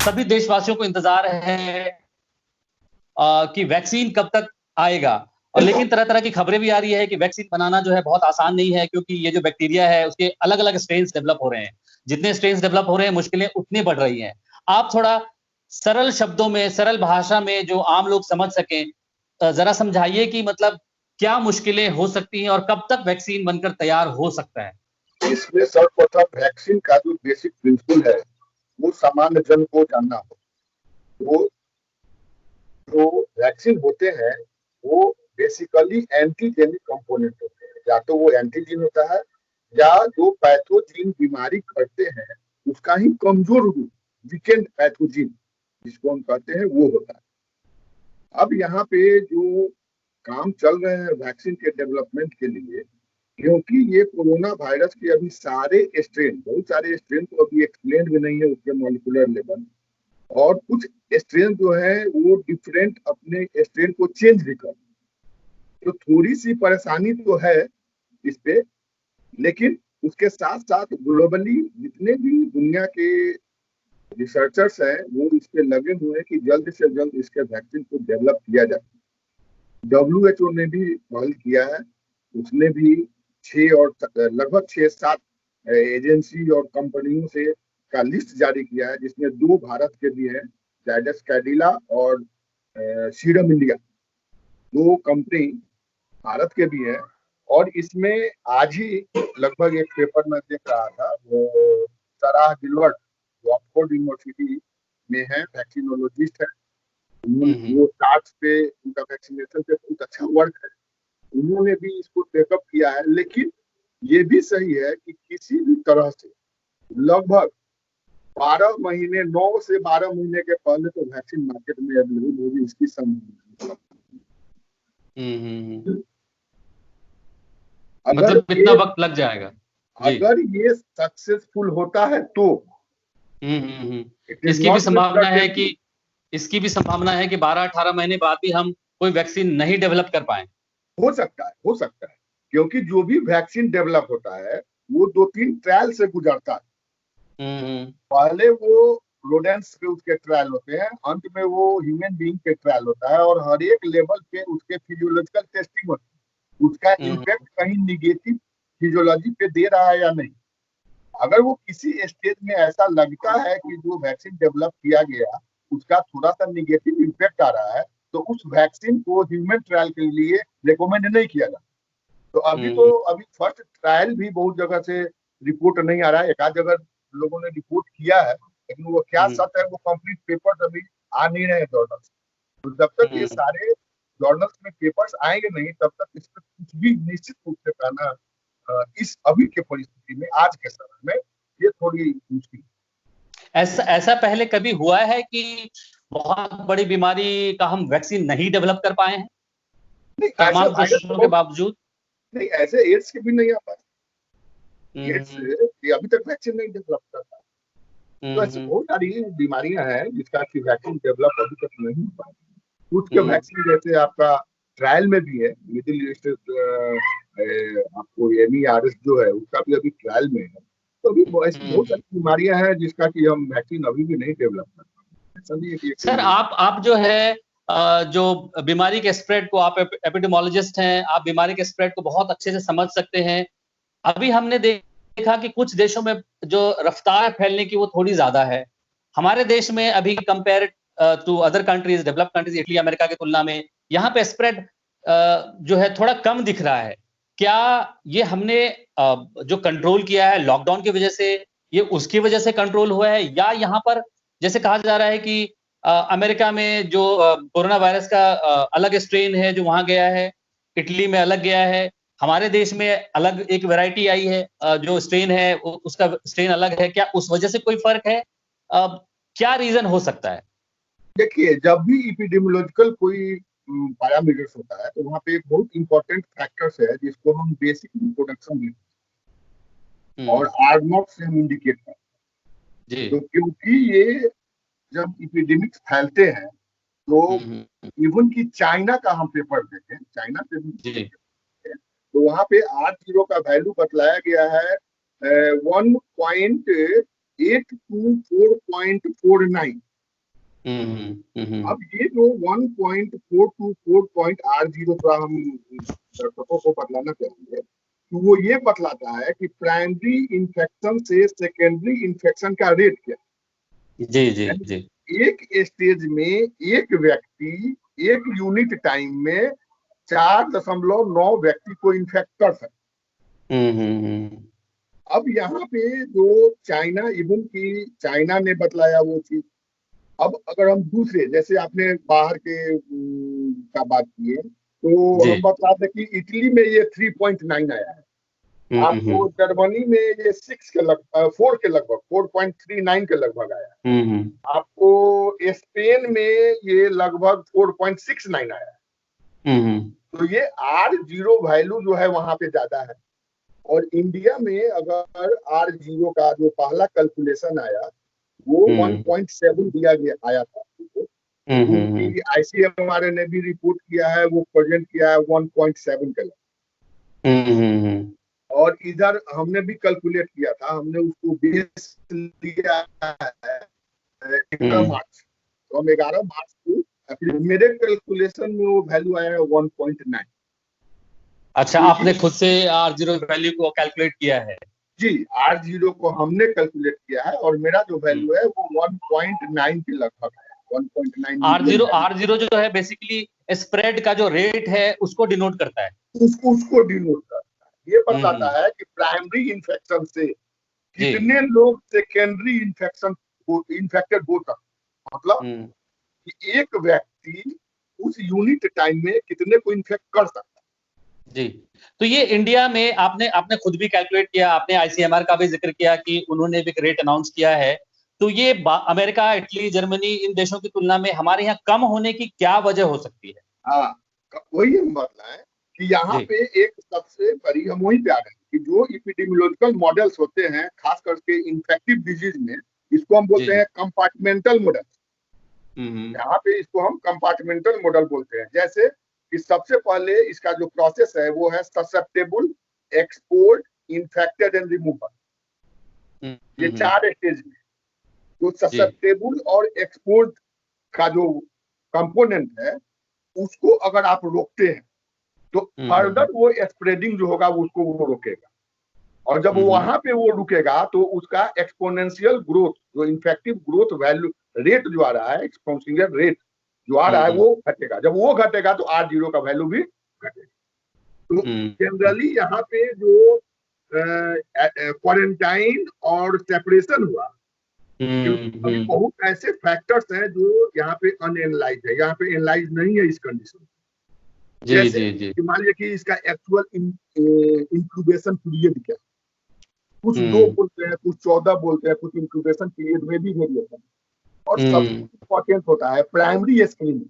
सभी देशवासियों को इंतजार है कि वैक्सीन कब तक आएगा। और लेकिन तरह तरह की खबरें भी आ रही है कि वैक्सीन बनाना जो है बहुत आसान नहीं है, क्योंकि ये जो बैक्टीरिया है उसके अलग अलग स्ट्रेन्स डेवलप हो रहे हैं। जितने स्ट्रेन्स डेवलप हो रहे हैं मुश्किलें उतनी बढ़ रही हैं। आप थोड़ा सरल शब्दों में, सरल भाषा में जो आम लोग समझ सकें, जरा समझाइए कि मतलब क्या मुश्किलें हो सकती हैं और कब तक वैक्सीन बनकर तैयार हो सकता है। इसमें सर्वप्रथम वैक्सीन का जो बेसिक प्रिंसिपल है वो सामान्य जन को जानना हो। वो जो वैक्सीन होते हैं वो बेसिकली एंटीजेनिक कंपोनेंट होते हैं। या तो वो एंटीजन होता है या जो पैथोजिन बीमारी करते हैं उसका ही कमजोर रूप, वीकेंड पैथोजिन जिसको हम कहते हैं, वो होता है। अब यहाँ पे जो काम चल रहे हैं वैक्सीन के डेवलपमेंट के लिए, क्योंकि ये कोरोना वायरस के अभी सारे स्ट्रेन, बहुत सारे स्ट्रेन तो अभी एक्सप्लेन भी नहीं है उसके मॉलिक्यूलर लेवल, और कुछ स्ट्रेन जो है वो डिफरेंट अपने स्ट्रेन को चेंज भी कर, तो थोड़ी सी परेशानी तो है इस पे। लेकिन उसके साथ साथ ग्लोबली जितने भी दुनिया के रिसर्चर्स हैं वो इस पे लगे हुए हैं कि जल्द से जल्द इसके वैक्सीन को डेवलप किया जाए। WHO ने भी पहल किया है, उसने भी लगभग 6-7 एजेंसी और कंपनियों से का लिस्ट जारी किया है, जिसमें 2 भारत के भी हैं, जायडस कैडिला और सीरम इंडिया, 2 कंपनी भारत के भी हैं। और इसमें आज ही लगभग एक पेपर में देख रहा था, वो सराह गिलवर्ट जो ऑक्सफोर्ड यूनिवर्सिटी में है, वैक्सीनोलॉजिस्ट है, वो स्टार्ट पे उनका वैक्सीनेशन पे बहुत अच्छा वर्क है, उन्होंने भी इसको टेकअप किया है। लेकिन ये भी सही है कि किसी भी तरह से लगभग 12 महीने, 9 से 12 महीने के पहले तो वैक्सीन मार्केट में अवेलेबल होगी, इसकी संभावना। मतलब कितना वक्त लग जाएगा? अगर ये सक्सेसफुल होता है तो इसकी भी संभावना है कि 12-18 महीने बाद भी हम कोई वैक्सीन नहीं डेवलप कर पाए। हो सकता है, क्योंकि जो भी वैक्सीन डेवलप होता है वो 2-3 ट्रायल से गुजरता है। पहले वो रोडेंट्स पे उसके ट्रायल होते हैं, अंत में वो ह्यूमन बीइंग पे ट्रायल होता है, और हर एक लेवल पे उसके फिजियोलॉजिकल टेस्टिंग होती है, उसका इम्पैक्ट कहीं निगेटिव फिजियोलॉजी पे दे रहा है या नहीं। अगर वो किसी स्टेज में ऐसा लगता है कि जो वैक्सीन डेवलप किया गया उसका थोड़ा सा निगेटिव इम्पैक्ट आ रहा है, तो उस वैक्सीन को ह्यूमन ट्रायल के लिए रिकमेंड नहीं किया जाता। तो अभी फर्स्ट ट्रायल भी बहुत जगह से रिपोर्ट नहीं आ रहा है, एक आध जगह लोगों ने रिपोर्ट किया है, लेकिन वो क्या सच है वो कंप्लीट पेपर्स अभी आ नहीं रहे जर्नल्स। तो जब तक ये सारे जर्नल्स में पेपर्स आएंगे नहीं, तब तक इस पर कुछ भी निश्चित रूप से कहना इस अभी के परिस्थिति में, आज के समय में, ये थोड़ी मुश्किल। ऐसा पहले कभी हुआ है कि बहुत बड़ी बीमारी का हम वैक्सीन नहीं डेवलप कर पाए हैं? तमाम कोशिशों के बावजूद? नहीं, ऐसे एड्स के भी नहीं आ पाए। एड्स ये अभी तक वैक्सीन नहीं डेवलप कर पाए। तो ऐसी बहुत सारी बीमारियां हैं जिसका कि वैक्सीन डेवलप अभी तक नहीं हो पाए। कुछ के वैक्सीन जैसे आपका ट्रायल में भी है, मिडिल ईस्ट आपको MERS जो है उसका भी अभी ट्रायल में है। तो अभी ऐसी बहुत सारी बीमारियां हैं जिसका कि हम वैक्सीन अभी भी नहीं डेवलप कर पाए। सर आप जो है जो बीमारी के स्प्रेड को, आप एपिडेमोलॉजिस्ट हैं, आप बीमारी के स्प्रेड को बहुत अच्छे से समझ सकते हैं। अभी हमने देखा कि कुछ देशों में जो रफ्तार फैलने की वो थोड़ी ज्यादा है। हमारे देश में अभी compare to other countries, developed countries, Italy, America की तुलना में यहाँ पे स्प्रेड जो है थोड़ा कम दिख रहा है। क्या ये हमने जो कंट्रोल किया है लॉकडाउन की वजह से, ये उसकी वजह से कंट्रोल हुआ है, या यहाँ पर जैसे कहा जा रहा है कि अमेरिका में जो कोरोना वायरस का अलग स्ट्रेन है जो वहां गया है, इटली में अलग गया है, हमारे देश में अलग एक वैरायटी आई है, जो स्ट्रेन है उसका स्ट्रेन अलग है, क्या उस वजह से कोई फर्क है? क्या रीजन हो सकता है? देखिए, जब भी एपिडेमियोलॉजिकल कोई पैरामीटर्स होता है तो वहाँ पे एक बहुत इंपॉर्टेंट फैक्टर्स है जिसको हम बेसिक रिप्रोडक्शन और R0 से हम इंडिकेट करते हैं। तो क्योंकि ये जब एपिडेमिक्स फैलते हैं तो इवन की चाइना का हम पेपर देखें, चाइना से भी तो वहां पे R0 का वैल्यू बतलाया गया है 1.824.49। अब ये जो 1.4 टू 4.R0 थोड़ा हम दर्शकों को बतलाना चाहेंगे, तो वो ये बतलाता है कि प्राइमरी इन्फेक्शन से सेकेंडरी इन्फेक्शन का रेट क्या है। जी जी जी। एक स्टेज में एक व्यक्ति एक यूनिट टाइम में 4.9 व्यक्ति को इन्फेक्ट कर सकते। अब यहाँ पे जो चाइना, इवन की चाइना ने बतलाया वो चीज। अब अगर हम दूसरे, जैसे आपने बाहर के का बात किए, तो हम बता दें कि इटली में ये 3.9 आया है, आपको जर्मनी में ये 6 के लगभग 4 के लगभग 4.39 के लगभग आया है, आपको स्पेन में ये लगभग 4.69 आया है। तो ये R0 वैल्यू जो है वहां पे ज्यादा है। और इंडिया में अगर R0 का जो पहला कैलकुलेशन आया वो 1.7 दिया गया आया था, क्योंकि ICMR ने भी रिपोर्ट किया है, वो प्रेजेंट किया है 1.7 के लिए। और इधर हमने भी कैलकुलेट किया था, हमने उसको बेस लिया है 11 मार्च, तो हम 11 मार्च को मेरे कैलकुलेशन में वो वैल्यू आया है 1.9। अच्छा, आपने खुद से R0 वैल्यू को कैलकुलेट किया है? जी, R0 को हमने कैलकुलेट किया है और मेरा जो वैल्यू है वो 1.9 के लगभग है। 1.9 R0 जो है बेसिकली स्प्रेड का जो रेट है उसको डिनोट करता है, उसको डिनोट करता है। ये बताता है कि प्राइमरी इन्फेक्शन से कितने लोग सेकेंडरी इन्फेक्टेड हो सकते, मतलब कि एक व्यक्ति उस यूनिट टाइम में कितने को इन्फेक्ट कर सकता है। जी, तो ये इंडिया में आपने खुद भी कैलकुलेट किया, आपने ICMR का भी जिक्र किया कि उन्होंने भी रेट अनाउंस किया है, तो ये अमेरिका, इटली, जर्मनी, इन देशों की तुलना में हमारे यहाँ कम होने की क्या वजह हो सकती है? हाँ, वही हम बतला है कि यहाँ पे एक सबसे बड़ी, हम वही पे आ रहे हैं कि जो एपिडेमियोलॉजिकल मॉडल्स होते हैं खास करके इन्फेक्टिव डिजीज में, इसको हम बोलते हैं कंपार्टमेंटल मॉडल। यहाँ पे इसको हम कंपार्टमेंटल मॉडल बोलते हैं। जैसे कि सबसे पहले इसका जो प्रोसेस है वो है susceptible, export, infected and removal. ये 4 स्टेज में जो ससेप्टेबल और एक्सपोर्ट का जो कंपोनेंट है उसको अगर आप रोकते हैं तो फर्दर वो स्प्रेडिंग जो होगा उसको वो रोकेगा। और जब वहां पे वो रुकेगा तो उसका एक्सपोनेंशियल ग्रोथ, जो इन्फेक्टिव ग्रोथ वैल्यू रेट जो आ रहा है, एक्सपोनेंशियल रेट जो आ रहा है वो घटेगा। जब वो घटेगा तो R0 का वैल्यू भी घटेगा। तो जनरली यहाँ पे जो क्वारंटाइन और सेपरेशन हुआ, अभी बहुत ऐसे फैक्टर्स हैं जो यहाँ पे अनएनालाइज है, यहाँ पे एनालाइज नहीं है इस कंडीशन। जैसे मान लीजिए कि इसका एक्चुअल इंक्यूबेशन पीरियड क्या है, कुछ 2 बोलते हैं, कुछ 14 बोलते हैं, कुछ इंक्यूबेशन पीरियड में भी वेरिएशन। और सबसे इम्पोर्टेंट होता है प्राइमरी स्क्रीनिंग,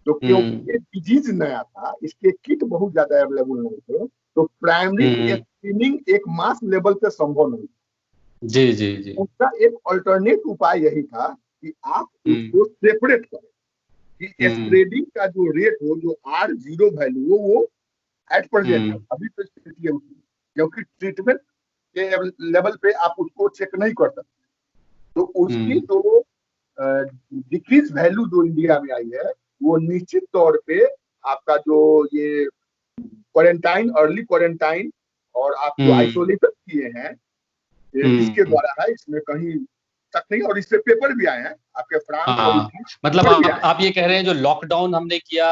तो क्योंकि डिजीज नया था, इसके किट बहुत ज्यादा अवेलेबल नहीं थे, तो प्राइमरी स्क्रीनिंग एक मास लेवल पे संभव नहीं। जी। उसका एक अल्टरनेट उपाय यही था कि आप उसको सेपरेट करें, कि स्प्रेडिंग का जो रेट हो, जो R0 वैल्यू हो, वो एट प्रेजेंट अभी तो स्थिति है उसकी, क्योंकि ट्रीटमेंट के लेवल पे आप उसको चेक नहीं कर सकते। तो उसकी जो डिक्रीज वैल्यू जो इंडिया में आई है वो निश्चित तौर पे आपका जो ये क्वारंटाइन, अर्ली क्वारंटाइन और आप जो आइसोलेशन किए हैं इसके द्वारा है, इसमें कहीं तक नहीं। और इससे पेपर भी आए हैं आपके फ्रांस और इटली। मतलब आप ये कह रहे हैं जो लॉकडाउन हमने किया,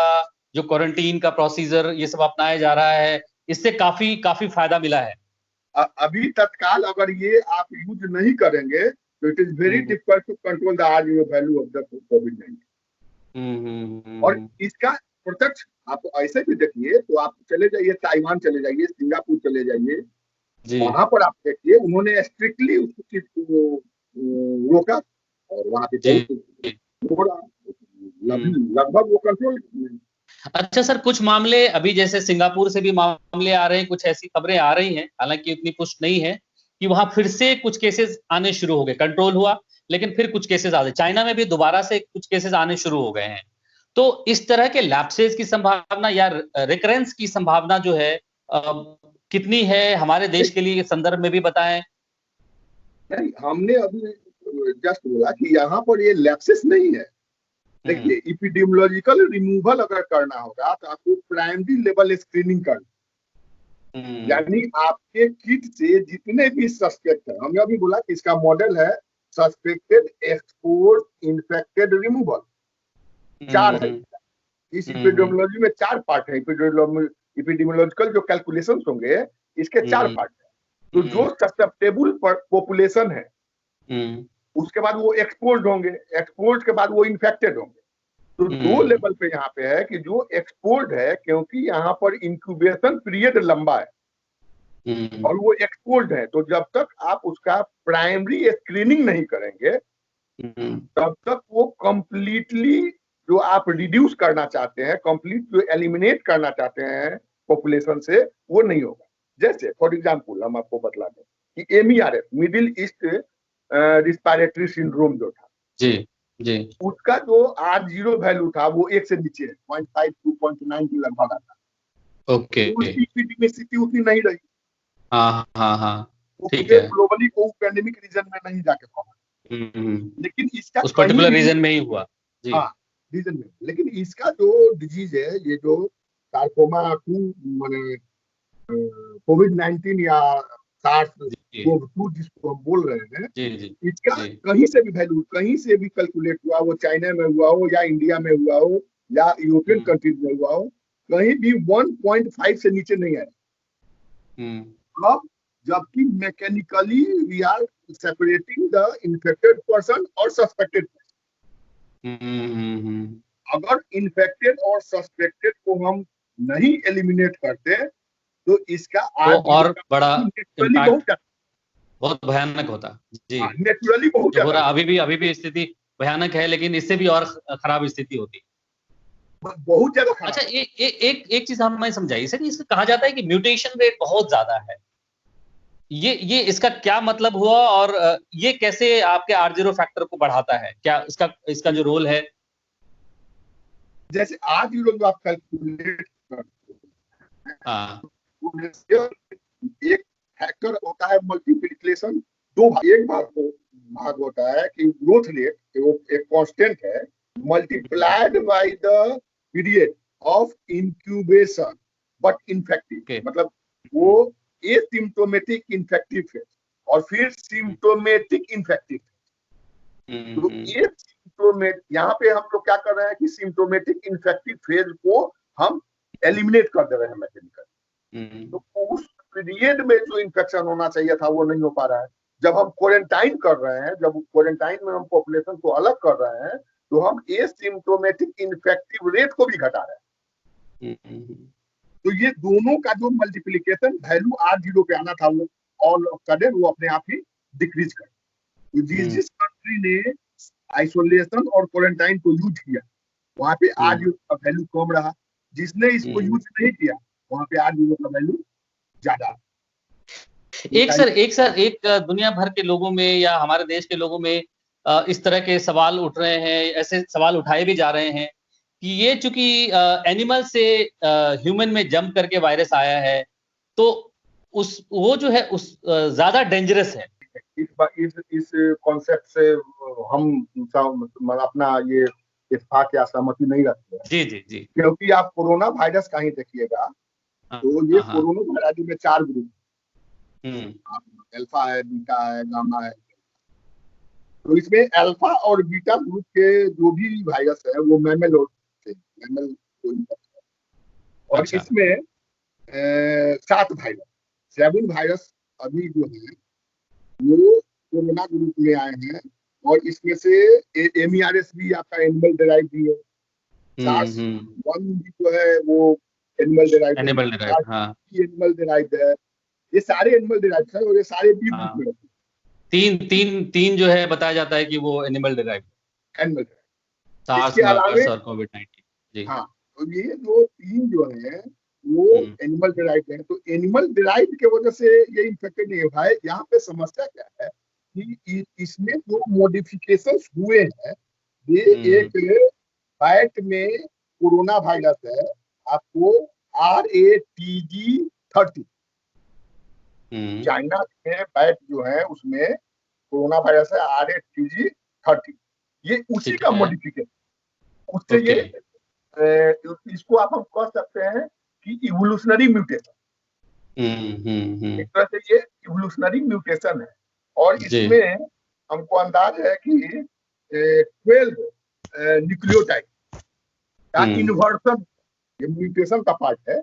जो क्वारंटीन का प्रोसीजर ये सब अपनाया जा रहा है, इससे काफी फायदा मिला है। अभी तत्काल अगर ये आप यूज नहीं करेंगे तो it is very difficult to control the R0 value of the covid. और इसका प्रत्यक्ष आप ऐसे भी देखिए तो आप चले जाइए ताइवान, चले जाइए सिंगापुर, चले जाइए, वहां पर आप देखिए उन्होंने स्ट्रिक्टली उसको रोका और वहां पे लगभग वो कंट्रोल। अच्छा सर, कुछ मामले अभी जैसे सिंगापुर से भी मामले आ रहे हैं, कुछ ऐसी खबरें आ रही हैं, हालांकि उतनी पुष्ट नहीं है, कि वहां फिर से कुछ केसेस आने शुरू हो गए, कंट्रोल हुआ लेकिन फिर कुछ केसेस आ गए। चाइना में भी दोबारा से कुछ केसेस आने शुरू हो गए हैं। तो इस तरह के लैप्सेस की संभावना या रिकरेंस की संभावना जो है कितनी है हमारे देश के लिए, संदर्भ में भी बताएं। नहीं, हमने अभी जस्ट बोला कि यहाँ पर ये लैप्सेस नहीं है। देखिए, एपिडेमियोलॉजिकल रिमूवल अगर करना होगा तो आपको प्राइमरी लेवल स्क्रीनिंग करना, यानी आपके किट से जितने भी सस्पेक्ट है, हमने अभी बोला कि इसका मॉडल है सस्पेक्टेड एक्सपोर्ट इन्फेक्टेड रिमूवल, 4 है। इस एपिडेमियोलॉजी में 4 पार्ट है। एपिडेमियोलॉजिकल जो कैलकुलेशंस होंगे इसके 4 पार्ट है। तो जो सस्पेक्टेबल पॉपुलेशन है उसके बाद वो एक्सपोज्ड होंगे, एक्सपोज्ड के बाद वो इन्फेक्टेड होंगे। तो 2 लेवल पे यहाँ पे है कि जो एक्सपोज्ड है, क्योंकि यहाँ पर इंक्यूबेशन पीरियड लंबा है और वो एक्सपोज्ड है, तो जब तक आप उसका प्राइमरी स्क्रीनिंग नहीं करेंगे तब तक वो कंप्लीटली जो आप रिड्यूस करना चाहते हैं, कंप्लीट जो एलिमिनेट करना चाहते हैं पॉपुलेशन से, वो नहीं होगा। जैसे फॉर एग्जांपल हम आपको बतला दें कि MERS, middle east respiratory syndrome जो था, जी उसका जो R0 वैल्यू था वो 1 से नीचे है, 0.5 to 0.9 के लगभग आता। ओके, उसकी एपिडेमिसिटी उतनी नहीं रही। हाँ ठीक है, है। ग्लोबली को पैंडेमिक रीजन में नहीं जाके पहुंचा, लेकिन इसका उस पर्टिकुलर रीजन में ही हुआ। जी, हाँ, रीजन में। लेकिन इसका जो डिजीज है, ये जो सार्कोमा 2 माने कोविड-19 या SARS-CoV-2 जिसको हम बोल रहे हैं, इसका कहीं से भी वैल्यू, कहीं से भी कैलकुलेट हुआ, वो चाइना में हुआ हो या इंडिया में हुआ हो या यूरोपियन कंट्रीज में हुआ हो, कहीं भी 1.5 से नीचे नहीं आया। अब जबकि mechanically we are separating the infected person और सस्पेक्टेड पर्सन। अगर इन्फेक्टेड और सस्पेक्टेड को हम नहीं एलिमिनेट करते तो इसका तो और बड़ा इम्पैक्ट, बहुत भयानक होता। जी, नेचुरली बहुत ज्यादा, अभी भी स्थिति भयानक है, लेकिन इससे भी और खराब स्थिति होती, बहुत ज्यादा खराब। अच्छा, एक चीज हमें समझाइए सर, इसमें कहा जाता है कि म्यूटेशन रेट बहुत ज्यादा है, ये इसका क्या मतलब हुआ, और ये कैसे आपके R0 फैक्टर को बढ़ाता है? क्या इसका जो रोल है? जैसे R0 जो आप कैलकुलेट करते हैं, एक फैक्टर होता है मल्टीप्लिकेशन, 2 भाग, एक भाग होता है कि ग्रोथ रेट, वो एक कांस्टेंट है, multiplied by the period of incubation but infective, मतलब वो एसिम्प्टोमेटिक इन्फेक्टिव फेज और फिर सिम्प्टोमेटिक इन्फेक्टिव फेज। तो ये सिम्प्टोमेट, यहाँ पे हम लोग क्या कर रहे हैं कि सिम्प्टोमेटिक इन्फेक्टिव फेज को हम एलिमिनेट कर दे रहे हैं मैकेनिकली। तो उस पीरियड में जो इन्फेक्शन होना चाहिए था वो नहीं हो पा रहा है। जब हम क्वारंटाइन कर रहे हैं, जब क्वारंटाइन में हम पॉपुलेशन को अलग कर रहे हैं, तो हम एसिम्प्टोमेटिक इन्फेक्टिव रेट को भी घटा रहे हैं। तो ये दोनों का जो मल्टीप्लिकेशन वैल्यू R0 पे आना था, वो ऑल ऑफ सडन वो अपने आप ही डिक्रीज कर। तो जिस कंट्री ने आइसोलेशन और क्वारंटाइन को यूज किया वहां पे R0 का वैल्यू कम रहा, जिसने इसको यूज नहीं किया वहां पे R0 का वैल्यू ज्यादा। एक दुनिया भर के लोगों में या हमारे देश के लोगों में इस तरह के सवाल उठ रहे हैं, ऐसे सवाल उठाए भी जा रहे हैं कि ये चूंकि एनिमल से ह्यूमन में जंप करके वायरस आया है, तो वो जो है उस ज्यादा डेंजरस है। इस कॉन्सेप्ट से हम अपना ये इत्तेफाक या सहमति नहीं रखते हैं। जी, क्योंकि आप कोरोना वायरस का ही देखिएगा, तो ये कोरोना वायरस में 4 ग्रुप, अल्फा है, बीटा है, गामा है। तो इसमें अल्फा और बीटा ग्रुप के जो भी वायरस है वो मैमल और अच्छा। इसमें 7 वायरस, 7 वायरस अभी जो है वो कोरोना ग्रुप में आए हैं, और इसमें से MERS भी आपका एनिमल डेराइव भी है, SARS-1 भी जो है वो एनिमल डेराइव है, ये सारे एनिमल डेराइव है और ये सारे बी ग्रुप में रहते हैं। तीन जो है बताया जाता है कि वो एनिमल डेराइव, SARS, MERS और कोविड-19। जी हाँ, तो ये जो 3 जो है वो एनिमल डेराइव है। तो एनिमल डेराइव के वजह से ये इन्फेक्टेड नहीं है। यहाँ पे समस्या क्या है कि इसमें जो मॉडिफिकेशंस हुए हैं, ये एक बैट में कोरोना वायरस है, आपको RATG30, चाइना में बैट जो है उसमें कोरोना वायरस है RH3G30, ये उसी ठीक का है। मॉडिफिकेशन। उससे ओके। ये इसको आप हम कह सकते हैं कि इवोल्यूशनरी म्यूटेशन, एक तरह से ये इवोल्यूशनरी म्यूटेशन है। और जी। इसमें हमको अंदाज है कि 12 न्यूक्लियोटाइड का इन्वर्सन, ये म्यूटेशन का पार्ट है।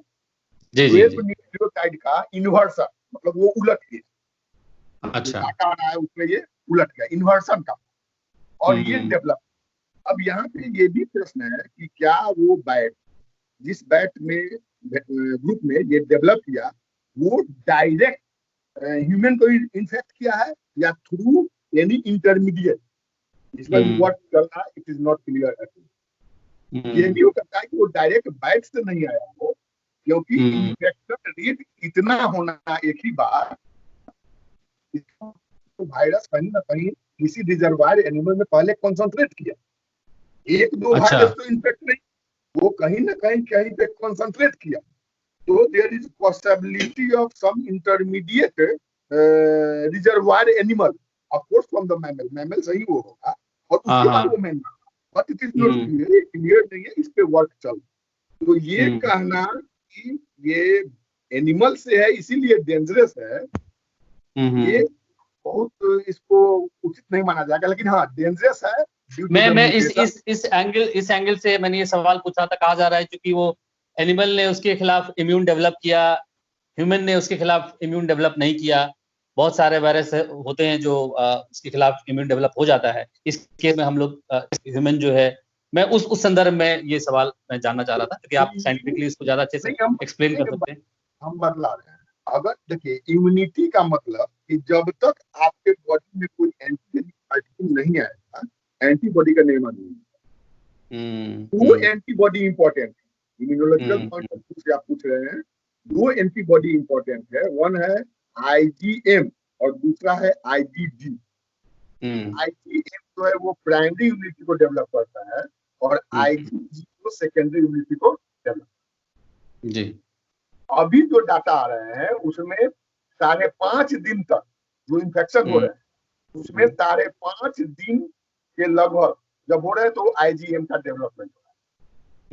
जी जी 12 जी। न्यूक्लियोटाइड का इन्वर्सन मतलब वो उलट गया, जो अच्छा। डाटा आ रहा है उसमें ये उलट गया, इन्वर्सन का, और ये हम्म डेवलप। अब यहाँ पे ये भी प्रश्न है कि क्या वो बैट, जिस बैट में ग्रुप में ये डेवलप किया, वो डायरेक्ट ह्यूमन को इन्फेक्ट किया है या थ्रू एनी इंटरमीडिएट, इसमें वर्क चल रहा है, इट इज नॉट क्लियर। ये भी हो सकता है कि वो डायरेक्ट बैट से नहीं आया हो, क्योंकि इन्फेक्शन रेट इतना होना एक ही बार, तो वायरस कहीं ना कहीं किसी रिजर्वायर एनिमल में पहले कॉन्सेंट्रेट किया, एक दो अच्छा। वायरस तो इन्फेक्ट नहीं, वो कहीं ना कहीं पे कॉन्सेंट्रेट किया। तो there is possibility of some intermediate reservoir animal, of course from the mammal, mammal सही वो होगा और हाँ उसके बाद वो हाँ। Man, but it is not clear, clear नहीं है, इस पे वर्क चल। तो ये हम्म कहना कि ये एनिमल से है इसीलिए डेंजरस है, ये बहुत इसको उचित नहीं माना जाएगा, लेकिन हाँ डेंजरस है ड्यू टू द मैं म्यूटेशन। इस एंगल से मैंने ये सवाल पूछा था। कहा जा रहा है क्योंकि वो एनिमल ने उसके खिलाफ इम्यून डेवलप किया, ह्यूमन ने उसके खिलाफ इम्यून डेवलप नहीं किया। बहुत सारे वायरस होते हैं जो उसके खिलाफ इम्यून डेवलप हो जाता है। इस केस में हम लोग ह्यूमन जो है, मैं उस संदर्भ में ये सवाल मैं जानना चाह रहा था, क्योंकि आप साइंटिफिकली इसको ज्यादा अच्छे से नहीं हम एक्सप्लेन कर नहीं, सकते हैं। हम बदला रहे हैं। अगर देखिए इम्यूनिटी का मतलब कि जब तक आपके बॉडी में कोई एंटीजन पार्टिकल नहीं आएगा, एंटीबॉडी का निर्माण नहीं होगा। वो एंटीबॉडी इंपॉर्टेंट है, इम्यूनोलॉजिकल पॉइंट ऑफ व्यू से आप पूछ रहे हैं, दो एंटीबॉडी इंपॉर्टेंट है, वन है IgM और दूसरा है IgG। IgM जो है वो प्राइमरी इम्यूनिटी को डेवलप करता है और IgG को सेकेंडरी इम्यूनिटी को डेवलप। जी। अभी जो डाटा आ रहे हैं उसमें 5.5 दिन तक जो इन्फेक्शन हो रहे हैं उसमें 5.5 दिन के लगभग जब हो रहे हैं तो IgM का डेवलपमेंट हो रहा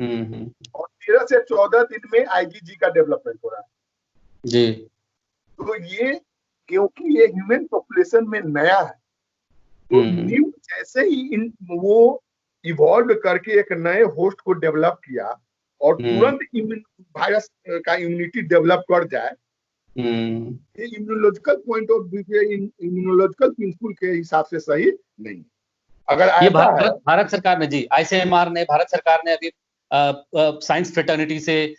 है और 13 से 14 दिन में IgG का डेवलपमेंट हो रहा है। जी। तो ये क्योंकि ये ह्यूमन पॉपुलेशन में नया है, तो न्यू जैसे ही वो इवॉल्व करके एक नए होस्ट को डेवलप किया और तुरंत वायरस का इम्यूनिटी डेवलप कर जाए, ये इम्यूनोलॉजिकल पॉइंट ऑफ व्यू से, इम्यूनोलॉजिकल प्रिंसिपल के हिसाब से सही नहीं। अगर ये ऐसा है, भारत सरकार ने जी, ICMR ने, भारत सरकार ने अभी साइंस फ्रेटर्निटी से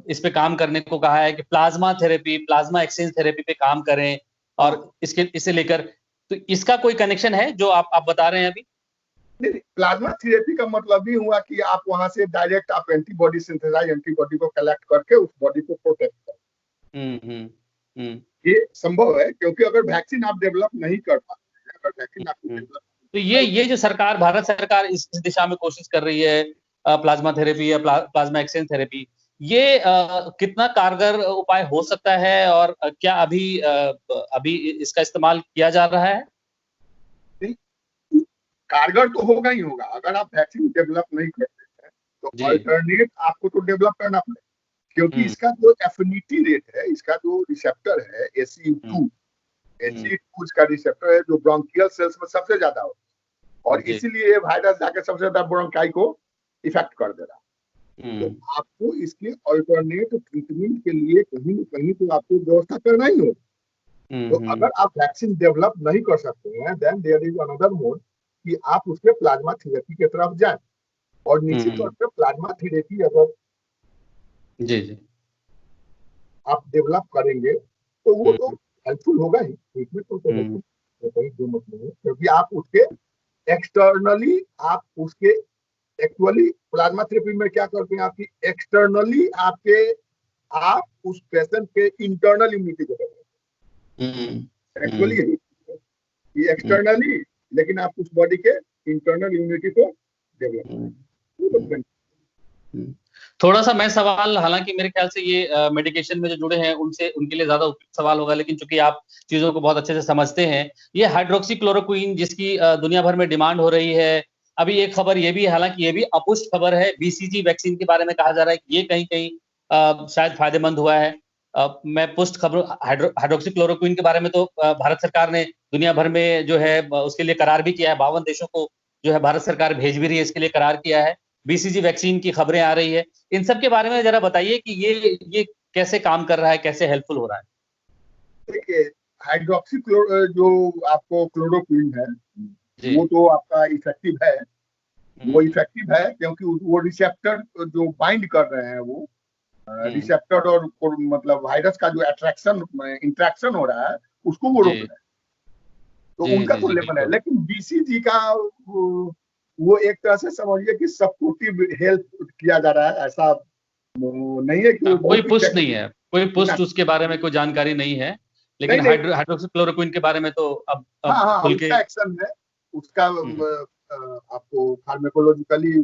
इस पे काम करने को कहा है कि plasma therapy, plasma exchange therapy पे काम करें, और इसे लेकर तो इसका कोई कनेक्शन है जो आप बता रहे हैं अभी? नहीं, प्लाज्मा थेरेपी का मतलब भी हुआ कि आप वहां से डायरेक्ट आप एंटीबॉडी सिंथेसाइज एंटीबॉडी को कलेक्ट करके उस बॉडी को प्रोटेक्ट करें। ये संभव है क्योंकि अगर वैक्सीन आप डेवलप नहीं कर पाते, अगर वैक्सीन आपको डेवलप, तो ये जो सरकार, भारत सरकार इस दिशा में कोशिश कर रही है, प्लाज्मा थेरेपी या प्लाज्मा एक्सचेंज थेरेपी, ये कितना कारगर उपाय हो सकता है, और क्या अभी इसका इस्तेमाल किया जा रहा है? कारगर तो होगा ही होगा। अगर आप वैक्सीन डेवलप नहीं करते हैं तो अल्टरनेट आपको तो डेवलप करना पड़ेगा, क्योंकि इसका जो एफिनिटी रेट है, इसका जो रिसेप्टर है ACE2, ACE2 का रिसेप्टर है जो ब्रोंकियल सेल्स में सबसे ज्यादा होता है और इसीलिए वायरस जाके सबसे ज्यादा ब्रोंकाई को इफेक्ट कर दे रहा है। तो आपको इसके अल्टरनेट ट्रीटमेंट के लिए कहीं न कहीं तो आपको व्यवस्था करना ही होगा। तो अगर आप वैक्सीन डेवलप नहीं कर सकते हैं, then there is another mode कि आप उसके प्लाज्मा थेरेपी की तरफ जाएं, और निश्चित तौर पर प्लाज्मा थेरेपी अगर जी जी आप डेवलप करेंगे तो वो तो हेल्पफुल होगा ही, ट्रीटमेंट तो हेल्पफुल, कोई दो मत नहीं है, क्योंकि आप उसके एक्सटर्नली, आप उसके एक्चुअली प्लाज्मा थेरेपी में क्या करते हैं, आपकी एक्सटर्नली आप उस पेशेंट के इंटरनल इम्यूनिटी को एक्चुअली ये एक्सटर्नली, लेकिन आप उस बॉडी के इंटरनल इम्यूनिटी को डेवलप। थोड़ा सा मैं सवाल, हालांकि मेरे ख्याल से ये मेडिकेशन में जो जुड़े हैं उनसे, उनके लिए ज्यादा उपयुक्त सवाल होगा, लेकिन चूंकि आप चीजों को बहुत अच्छे से समझते हैं, ये हाइड्रोक्सीक्लोरोक्वीन जिसकी दुनिया भर में डिमांड हो रही है, अभी एक खबर ये भी है, हालांकि ये भी अपुष्ट खबर है, बीसीजी वैक्सीन के बारे में कहा जा रहा है कि ये कहीं कहीं शायद फायदेमंद हुआ है। मैं पुष्ट खबर हाइड्रोक्सीक्लोरोक्वीन के बारे में तो भारत सरकार ने दुनिया भर में जो है उसके लिए करार भी किया है, 52 देशों को जो है भारत सरकार भेज भी रही है, इसके लिए करार किया है। बीसीजी वैक्सीन की खबरें आ रही है, इन सब के बारे में जरा बताइए कि ये कैसे काम कर रहा है, कैसे हेल्पफुल हो रहा है। देखिए, हाइड्रोक्सी जो आपको क्लोरोक्वीन है जी। वो तो आपका इफेक्टिव है, वो इफेक्टिव है क्योंकि वो रिसेप्टर जो बाइंड कर रहे हैं, वो रिसेप्टर और मतलब वायरस का जो अट्रैक्शन इंट्रैक्शन हो रहा है उसको वो रोक रहे हैं, तो जी उनका जी तो जी लेवल है। बिल्कुल। लेकिन बीसीजी का वो एक तरह से समझिए कि सपोर्टिव हेल्प किया जा रहा है, ऐसा नहीं है कि वो कोई बहुत पुष्ट इफेक्टिव नहीं है, कोई ना। पुष्ट उसके बारे में कोई जानकारी नहीं है, नहीं लेकिन नहीं, हाइड्रोक्सीक्लोरोक्वीन के बारे में तो हाँ अब हाँ, खुल के। उसका एक्शन है, उसका हम्म, आपको फार्मेकोलॉजिकली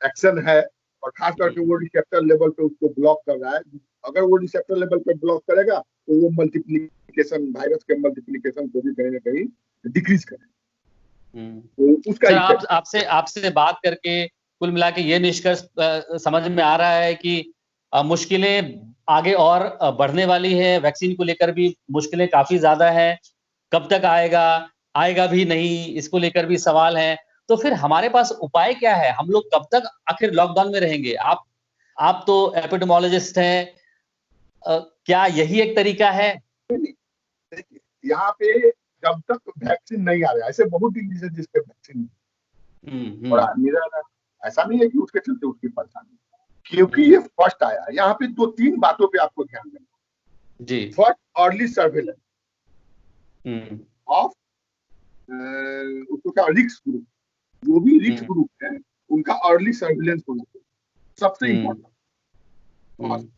एक्शन है, और खास करके वो रिसेप्टर लेवल पे उसको ब्लॉक कर रहा है। अगर वो रिसेप्टर लेवल पे ब्लॉक करेगा तो वो मल्टीप्लीकेशन, वायरस के मल्टीप्लीकेशन को भी कहीं ना कहीं डिक्रीज करे, तो उसका सर आप इफेक्ट। आपसे आपसे बात करके कुल मिला के ये निष्कर्ष समझ में आ रहा है कि मुश्किलें आगे और बढ़ने वाली है, वैक्सीन को लेकर भी मुश्किलें काफी ज्यादा है, कब तक आएगा, आएगा भी नहीं, इसको लेकर भी सवाल है। तो फिर हमारे पास उपाय क्या है, हम लोग कब तक आखिर लॉकडाउन में रहेंगे? आप तो एपिडेमोलॉजिस्ट हैं, क्या यही एक तरीका है? देखिए, यहाँ पे जब तक वैक्सीन नहीं आ रहा है, ऐसे बहुत डिजीज है जिसके वैक्सीन, और हम्म आदमी रह रहा है, ऐसा नहीं है कि उसके चलते उसकी परेशानी, क्योंकि हम्म ये फर्स्ट आया है। यहाँ पे दो तीन बातों पे आपको ध्यान देना। जी। First, early surveillance hmm of उसको क्या, रिस्क ग्रुप, जो भी रिस्क हम्म ग्रुप है उनका अर्ली सर्वेलेंस होना चाहिए, सबसे हम्म इंपॉर्टेंट। और हम्म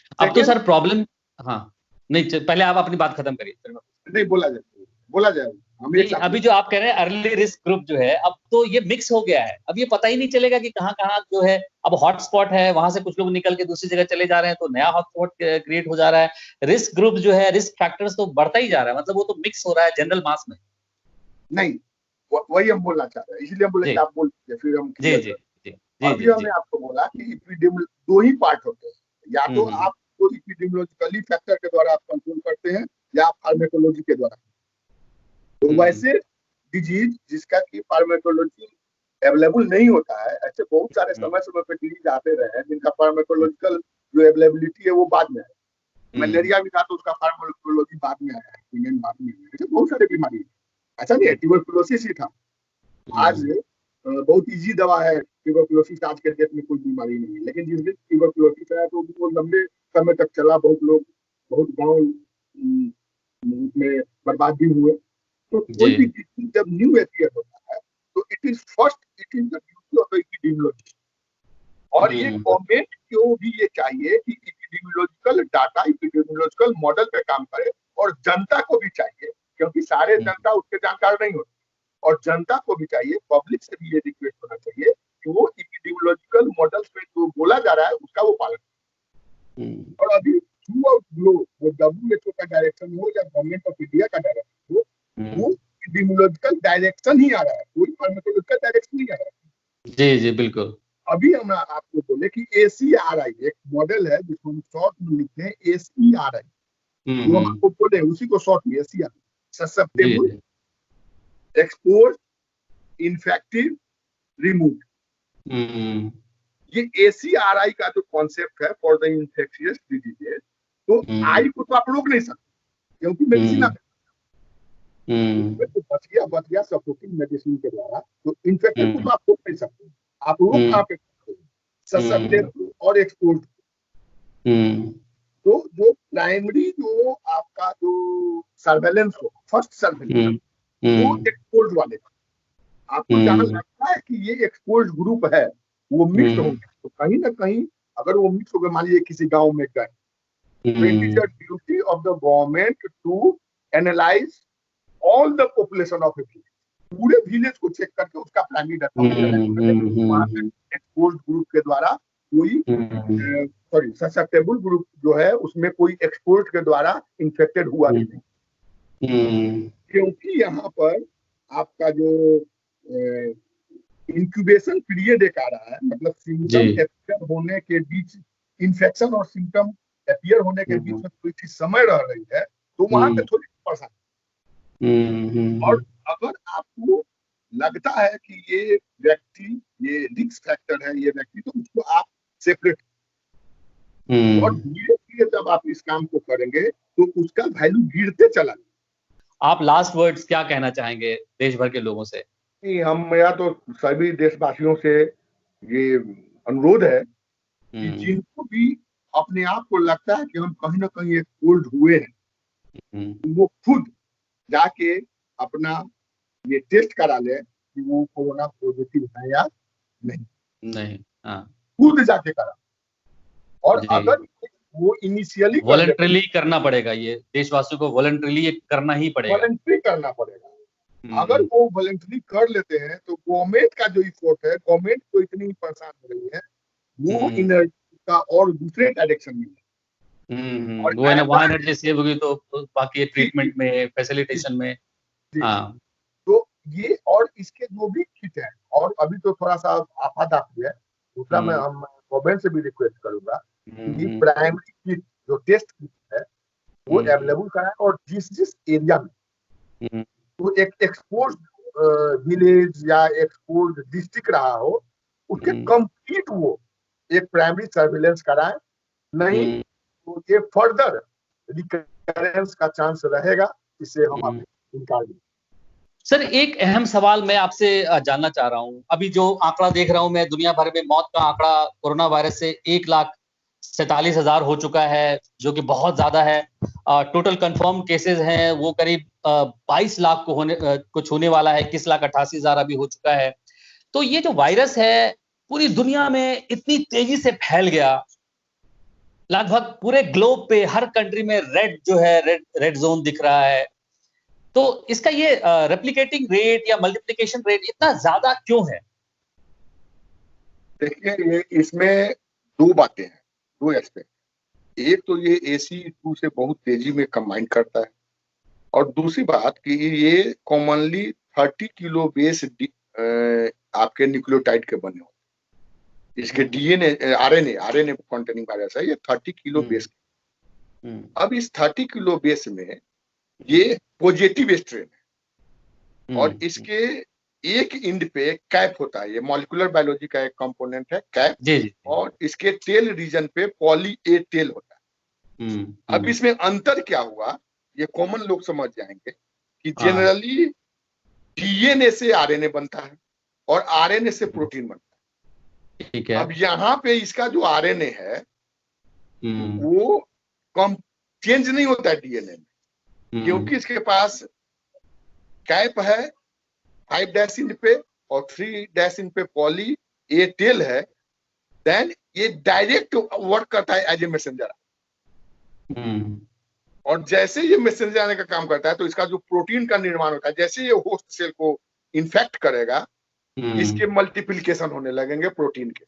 अब तो सेकेंड, सर प्रॉब्लम, हाँ, नहीं पहले आप अपनी बात खत्म करिए फिर नहीं बोला जाए, बोला जाए, हम एक नहीं, साथ अभी बोले। जो आप कह रहे हैं अर्ली रिस्क ग्रुप जो है, अब तो ये मिक्स हो गया है, अब ये पता ही नहीं चलेगा कि कहाँ कहाँ जो है, अब हॉटस्पॉट है वहां से कुछ लोग निकल के दूसरी जगह चले जा रहे हैं, तो नया हॉटस्पॉट क्रिएट हो जा रहा है। रिस्क ग्रुप जो है, रिस्क फैक्टर्स तो बढ़ता ही जा रहा है, मतलब वो तो मिक्स हो रहा है जनरल मास में। नहीं, वही हम बोलना चाह रहे हैं, इसलिए हम बोले कि जी आप बोल दीजिए, फिर हम जी क्लियर जी कर। जी जी अभी जी हमने जी। आपको बोला कि इपिडेमिल दो ही पार्ट होते हैं, या तो हम्म आप तो इपिडेमियोलॉजिकली फैक्टर के द्वारा आप कंट्रोल करते हैं, या आप फार्मेकोलॉजी के द्वारा। तो हम्म वैसे डिजीज जिसका कि फार्मेकोलॉजी अवेलेबल नहीं होता है, ऐसे बहुत सारे हम्म समय समय पे डिजीज आते रहे हैं जिनका फार्मेकोलॉजिकल जो अवेलेबिलिटी है वो बाद में है। हम्म मलेरिया भी था तो उसका फार्मेकोलॉजी बाद में आया है, बाद में आया है। ऐसे बहुत सारे बीमारी, ऐसा नहीं है, ट्यूबरकुलोसिस ही था। आज हम्म बहुत इजी दवा है ट्यूबरकुलोसिस, आज के डेट में कोई बीमारी नहीं है। लेकिन जिस दिन ट्यूबरकुलोसिस आया तो वो लंबे समय तक चला, बहुत लोग, बहुत गांव में बर्बाद भी हुए। तो जी। कोई भी डिसीज जब न्यू एपियर होता है तो it is first, it is the duty of the epidemiologist. और ये हम्म गवर्नमेंट को भी ये चाहिए कि एपिडेमियोलॉजिकल डाटा, एपिडेमियोलॉजिकल मॉडल पे काम करे, और जनता को भी चाहिए, क्योंकि सारे जनता उसके जानकार नहीं होते, और जनता को भी चाहिए, पब्लिक से भी ये रिक्वेस्ट होना चाहिए कि वो एपिडेमियोलॉजिकल मॉडल पे जो बोला जा रहा है उसका वो पालन हम्म करें। और अभी थ्रू आउट ग्लोब, वो WHO का डायरेक्शन हो या गवर्नमेंट ऑफ इंडिया का डायरेक्शन हो, वो एपिडेमियोलॉजिकल डायरेक्शन ही आ रहा है, कोई फार्माकोलॉजिकल डायरेक्शन नहीं आ रहा है। जी जी बिल्कुल। अभी हम आपको बोले कि ACRI एक मॉडल है जिसको हम शॉर्ट में लिखते हैं ACRI, जो हम हम्म आपको बोले उसी को शॉर्ट में ACRI, जी ससेप्टेबल, जी। Expose, infective, remove. हम्म ये ACRI का जो कॉन्सेप्ट है फॉर द इन्फेक्शियस डिजीजेस, तो हम्म आई को तो आप रोक नहीं सकते क्योंकि मेडिसिन हम्म आप तो बच गया सपोर्टिंग मेडिसिन के द्वारा, तो इन्फेक्शन को तो आप रोक नहीं सकते। आप रोक हम्म कहाँ पे सकते हैं? ससेप्टेबल और एक्सपोज। हम्म तो जो प्राइमरी जो आपका जो सर्वेलेंस हो, फर्स्ट सर्वेलेंस, हम्म वो हम्म एक्सपोज वाले का। आपको जहां हम्म लगता है कि ये एक्सपोज ग्रुप है, वो मिक्स हम्म होंगे, तो कहीं ना कहीं अगर वो मिक्स हो गए, मान लीजिए किसी गांव में गए, तो it is the duty of the government to analyse all the population of a village, पूरे विलेज को चेक करके उसका प्लानिंग अच्छा से वहां पे एक्सपोज ग्रुप के द्वारा कोई सॉरी ससेप्टेबल ग्रुप जो है उसमें कोई एक्सपोर्ट के द्वारा इन्फेक्टेड हुआ भी नहीं, क्योंकि यहाँ पर आपका जो इंक्यूबेशन पीरियड एक आ रहा है, मतलब सिम्टम अपीयर होने के बीच, इन्फेक्शन और सिम्टम अपीयर होने के बीच में कोई चीज समय रह रही है, तो वहां पे थोड़ी परेशानी। और अगर आपको लगता है कि ये व्यक्ति ये रिस्क फैक्टर है, ये व्यक्ति, तो उसको आप सेपरेट, और धीरे धीरे जब आप इस काम को करेंगे तो उसका वैल्यू गिरते चला जाएगा। आप लास्ट वर्ड्स क्या कहना चाहेंगे देश भर के लोगों से? मेरा तो सभी देशवासियों से ये अनुरोध है कि जिनको भी अपने आप को लगता है कि हम कहीं ना कहीं एक्सपोज्ड हुए हैं, वो खुद जाके अपना ये टेस्ट करा ले कि वो कोरोना पॉजिटिव है या नहीं। खुद जाके करा, और अगर वो इनिशियली वॉलंटरीली करना पड़ेगा, ये देशवासियों को वॉलंटरीली करना ही पड़ेगा, वॉलंटरी करना पड़ेगा। अगर वो वॉलंटरी कर लेते हैं तो गवर्नमेंट का जो इफोर्ट है, गवर्नमेंट को इतनी परेशान हो रही है, वो एनर्जी का और दूसरे डायरेक्शन में, और वो है ना, वहाँ एनर्जी सेव होगी तो बाकी ट्रीटमेंट में, फैसिलिटेशन में। तो ये, और इसके जो भी किट है, और अभी तो थोड़ा सा आफादाफी है, दूसरा मैं गवर्नमेंट से भी रिक्वेस्ट करूंगा कि प्राइमरी किट जो टेस्ट किट है वो अवेलेबल कराए, और जिस जिस एरिया में तो एक एक्सपोज्ड विलेज या एक्सपोज्ड डिस्ट्रिक्ट रहा हो, उसके कंप्लीट वो एक प्राइमरी सर्विलेंस कराए, नहीं तो ये फर्दर रिकरेंस का चांस रहेगा, इससे हम इनकार नहीं। सर, एक अहम सवाल मैं आपसे जानना चाह रहा हूं। अभी जो आंकड़ा देख रहा हूं मैं, दुनिया भर में मौत का आंकड़ा कोरोना वायरस से 1,47,000 हो चुका है, जो कि बहुत ज्यादा है। टोटल कंफर्म केसेस हैं वो करीब 22 लाख को छूने वाला है, 21,88,000 अभी हो चुका है। तो ये जो वायरस है पूरी दुनिया में इतनी तेजी से फैल गया, लगभग पूरे ग्लोब पे हर कंट्री में रेड जो है, रेड जोन दिख रहा है। तो इसका ये रेप्लिकेटिंग रेट या मल्टीप्लिकेशन रेट इतना ज्यादा क्यों है? देखिए, ये इसमें दो बातें हैं, दो एस्पेक्ट। एक तो ये ACE2 से बहुत तेजी में कंबाइन करता है, और दूसरी बात कि ये कॉमनली 30 किलो बेस आपके न्यूक्लियोटाइड के बने होते, इसके DNA आरएनए कंटेनिंग वायरस है, ये 30 किलो बेस। अब इस 30 किलो बेस में ये पॉजिटिव स्ट्रेन है, और इसके एक इंड पे कैप होता है, ये मॉलिक्यूलर बायोलॉजी का एक कंपोनेंट है कैप, और इसके टेल रीजन पे पॉली ए टेल होता है। अब इसमें अंतर क्या हुआ, ये कॉमन लोग समझ जाएंगे कि जनरली DNA से RNA बनता है और RNA से प्रोटीन बनता है। ठीक है। अब यहाँ पे इसका जो RNA है वो कम चेंज नहीं होता है DNA में, क्योंकि इसके पास कैप है 5 डैश इंड पे और 3 डैश इंड पे पॉली ए टेल है, देन ये डायरेक्ट वर्क करता है एज ए मैसेंजर। और जैसे ये मैसेंजर आने का काम करता है तो इसका जो प्रोटीन का निर्माण होता है, जैसे ये होस्ट सेल को इन्फेक्ट करेगा, इसके मल्टीप्लिकेशन होने लगेंगे प्रोटीन के।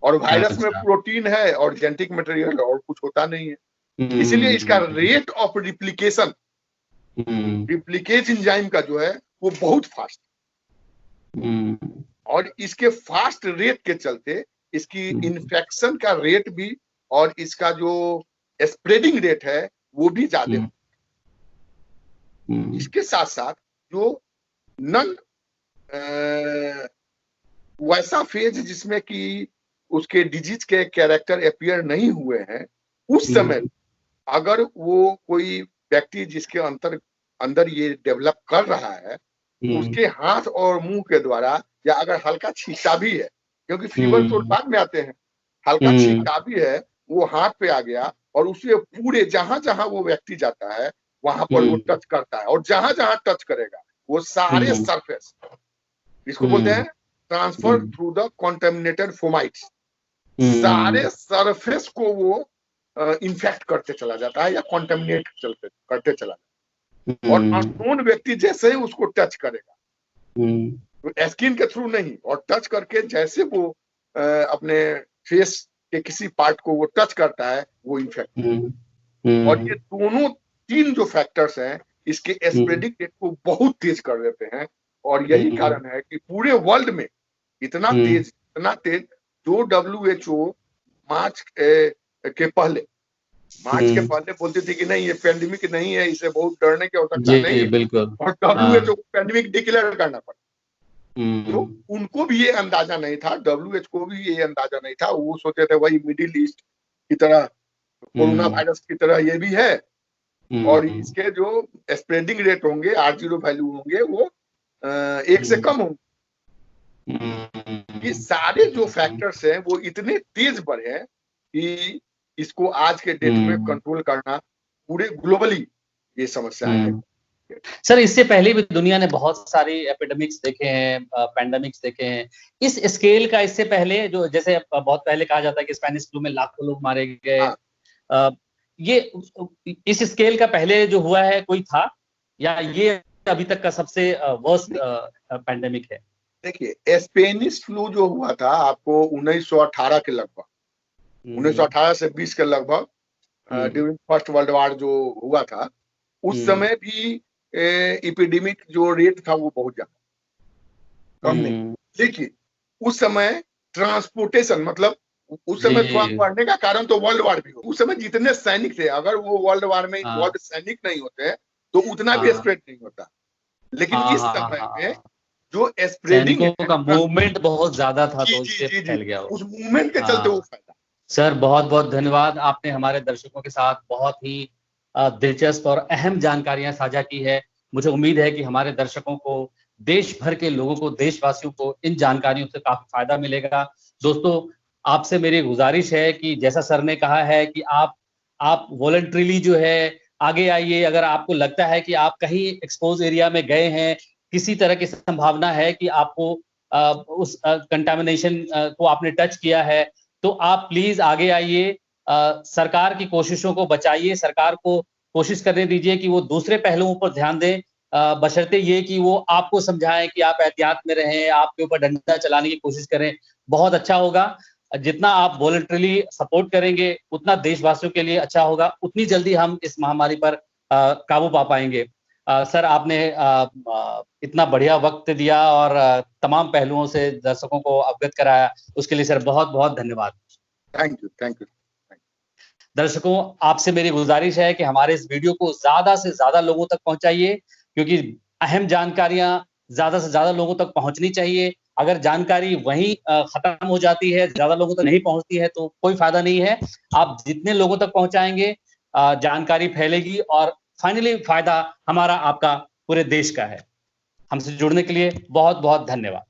और वायरस में प्रोटीन है और जेनेटिक मटेरियल और कुछ होता नहीं है, इसलिए इसका रेट ऑफ रिप्लिकेशन, रिप्लिकेज एंजाइम का जो है वो बहुत फास्ट, और इसके फास्ट रेट के चलते इसकी इन्फेक्शन का रेट भी और इसका जो स्प्रेडिंग रेट है वो भी ज्यादा है। इसके साथ साथ जो नन वैसा फेज जिसमें कि उसके डिजीज के कैरेक्टर अपीयर नहीं हुए हैं, उस समय अगर वो कोई व्यक्ति जिसके अंदर ये डेवलप कर रहा है, उसके हाथ और मुंह के द्वारा, या अगर हल्का छींटा भी है, क्योंकि फीवर तो बाद में आते हैं, हल्का छींटा भी है, वो हाथ पे आ गया और उससे पूरे जहां जहां वो व्यक्ति जाता है वहां पर वो टच करता है, और जहां जहां टच करेगा वो सारे सरफेस, इसको बोलते हैं transfer through the contaminated fomites, सारे सरफेस को वो इन्फेक्ट करते चला जाता है या कॉन्टेमिनेट करते चला जाता है। और अननोन व्यक्ति जैसे ही उसको टच करेगा, तो स्किन के थ्रू नहीं, और टच करके जैसे वो अपने फेस के किसी पार्ट को वो टच करता है वो इन्फेक्ट। और ये दोनों तीन जो फैक्टर्स हैं इसके स्प्रेडिंग रेट को बहुत तेज कर देते हैं। और यही कारण है कि पूरे वर्ल्ड में इतना तेज जो WHO मार्च के पहले बोलती थी कि नहीं ये पेंडेमिक नहीं है, इसे बहुत डरने की आवश्यकता नहीं है, बिल्कुल। और WHO को पेंडेमिक डिक्लेयर करना पड़ा। तो उनको भी ये अंदाजा नहीं था, WHO को भी ये अंदाजा नहीं था। वो सोचे थे वही मिडिल ईस्ट की तरह, कोरोना वायरस की तरह ये भी है, और इसके जो स्प्रेडिंग रेट होंगे, R0 वैल्यू होंगे वो 1 से कम होंगे। ये सारे जो फैक्टर्स हैं वो इतने तेज बढ़े हैं कि इसको आज के डेट में कंट्रोल करना पूरे ग्लोबली ये समस्या है। सर, इससे पहले भी दुनिया ने बहुत सारी एपिडेमिक्स देखे हैं, पैंडेमिक्स देखे हैं। इस स्केल का इससे पहले, जो जैसे बहुत पहले कहा जाता है कि स्पेनिश फ्लू में लाखों लोग मारे गए, ये इस स्केल का पहले जो हुआ है कोई था, या ये अभी तक का सबसे वर्स्ट पैंडेमिक है? देखिए, स्पेनिश फ्लू जो हुआ था आपको 1918 के लगभग, 1918 से 20 के लगभग, ड्यूरिंग फर्स्ट वर्ल्ड वॉर जो हुआ था, उस समय भी एपिडेमिक जो रेट था वो बहुत ज्यादा, कम नहीं। देखिए, उस समय ट्रांसपोर्टेशन, मतलब उस समय थोड़ा बढ़ने का कारण तो वर्ल्ड वॉर भी हो। उस समय जितने सैनिक थे, अगर वो वर्ल्ड वॉर में इन्वॉल्व सैनिक नहीं होते तो उतना भी स्प्रेड नहीं होता। लेकिन इस समय में जो स्प्रेडिंग का मूवमेंट बहुत ज्यादा था, तो इससे फैल गया। उस मूवमेंट के चलते वो फैला। सर, बहुत बहुत धन्यवाद, आपने हमारे दर्शकों के साथ बहुत ही दिलचस्प और अहम जानकारियां साझा की है। मुझे उम्मीद है कि हमारे दर्शकों को, देश भर के लोगों को, देशवासियों को इन जानकारियों से काफी फायदा मिलेगा। दोस्तों, आपसे मेरी गुजारिश है कि जैसा सर ने कहा है कि आप वॉलंटरीली जो है आगे आइए। अगर आपको लगता है कि आप कहीं एक्सपोज एरिया में गए हैं, किसी तरह की संभावना है कि आपको उस कंटामिनेशन को आपने टच किया है, तो आप प्लीज आगे आइए। सरकार की कोशिशों को बचाइए, सरकार को कोशिश करने दीजिए कि वो दूसरे पहलुओं पर ध्यान दें, बशर्ते ये कि वो आपको समझाएं कि आप एहतियात में रहें, आपके ऊपर डंडा चलाने की कोशिश करें। बहुत अच्छा होगा। जितना आप वॉलंटरीली सपोर्ट करेंगे उतना देशवासियों के लिए अच्छा होगा, उतनी जल्दी हम इस महामारी पर काबू पा पाएंगे। सर, आपने इतना बढ़िया वक्त दिया और तमाम पहलुओं से दर्शकों को अवगत कराया, उसके लिए सर बहुत बहुत धन्यवाद। Thank you. दर्शकों, आपसे मेरी गुजारिश है कि हमारे इस वीडियो को ज्यादा से ज्यादा लोगों तक पहुंचाइए, क्योंकि अहम जानकारियां ज्यादा से ज्यादा लोगों तक पहुंचनी चाहिए। अगर जानकारी वहीं खत्म हो जाती है, ज्यादा लोगों तक नहीं पहुंचती है, तो कोई फायदा नहीं है। आप जितने लोगों तक पहुंचाएंगे जानकारी फैलेगी, और फाइनली फायदा हमारा, आपका, पूरे देश का है। हमसे जुड़ने के लिए बहुत बहुत धन्यवाद।